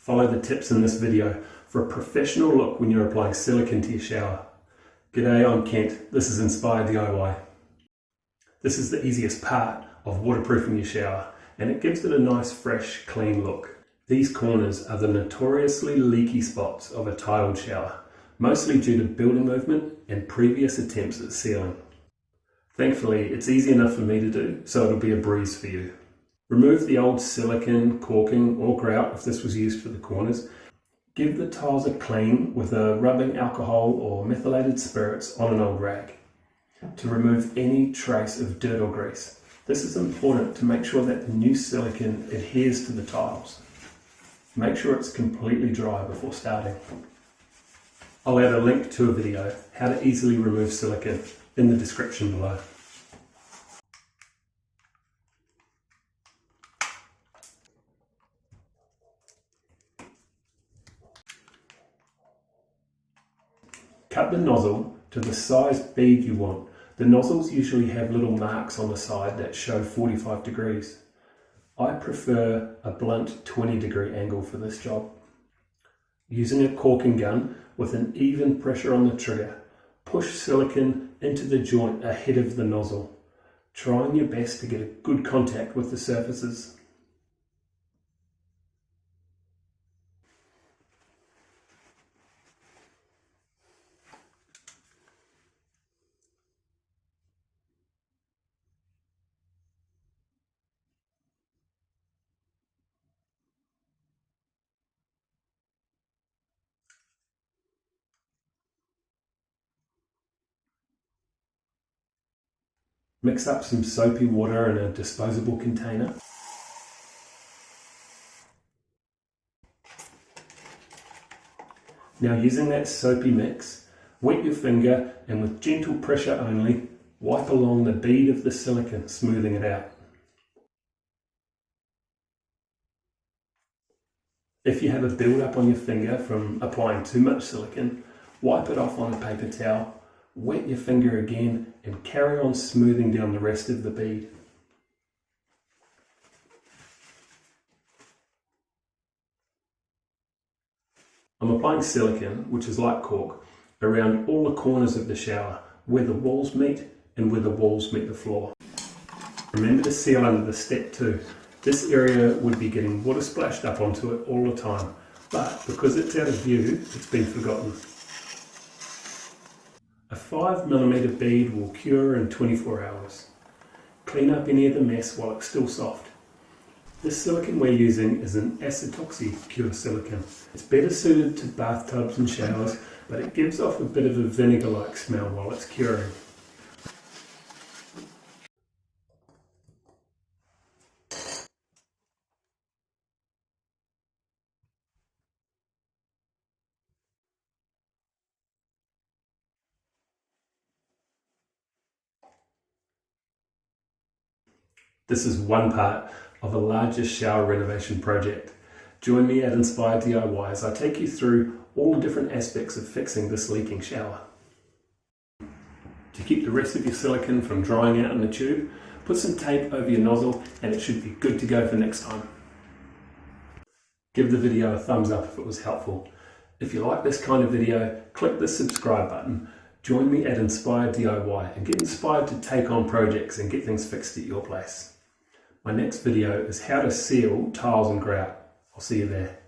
Follow the tips in this video for a professional look when you're applying silicone to your shower. G'day, I'm Kent. This is Inspired DIY. This is the easiest part of waterproofing your shower, and it gives it a nice, fresh, clean look. These corners are the notoriously leaky spots of a tiled shower, mostly due to building movement and previous attempts at sealing. Thankfully, it's easy enough for me to do, so it'll be a breeze for you. Remove the old silicone, caulking or grout if this was used for the corners. Give the tiles a clean with a rubbing alcohol or methylated spirits on an old rag to remove any trace of dirt or grease. This is important to make sure that the new silicone adheres to the tiles. Make sure it's completely dry before starting. I'll add a link to a video, how to easily remove silicone, in the description below. Cut the nozzle to the size bead you want. The nozzles usually have little marks on the side that show 45 degrees. I prefer a blunt 20-degree angle for this job. Using a caulking gun with an even pressure on the trigger, push silicone into the joint ahead of the nozzle, trying your best to get a good contact with the surfaces. Mix up some soapy water in a disposable container. Now, using that soapy mix, wet your finger and with gentle pressure only, wipe along the bead of the silicone, smoothing it out. If you have a build-up on your finger from applying too much silicone, wipe it off on a paper towel. Wet your finger again and carry on smoothing down the rest of the bead. I'm applying silicone, which is like caulk, around all the corners of the shower, where the walls meet and where the walls meet the floor. Remember to seal under the step too. This area would be getting water splashed up onto it all the time, but because it's out of view, it's been forgotten. A 5mm bead will cure in 24 hours. Clean up any of the mess while it's still soft. This silicone we're using is an acetoxy pure silicone. It's better suited to bathtubs and showers, but it gives off a bit of a vinegar-like smell while it's curing. This is one part of a larger shower renovation project. Join me at Inspired DIY as I take you through all the different aspects of fixing this leaking shower. To keep the rest of your silicone from drying out in the tube, put some tape over your nozzle and it should be good to go for next time. Give the video a thumbs up if it was helpful. If you like this kind of video, click the subscribe button. Join me at Inspired DIY and get inspired to take on projects and get things fixed at your place. My next video is how to seal tiles and grout. I'll see you there.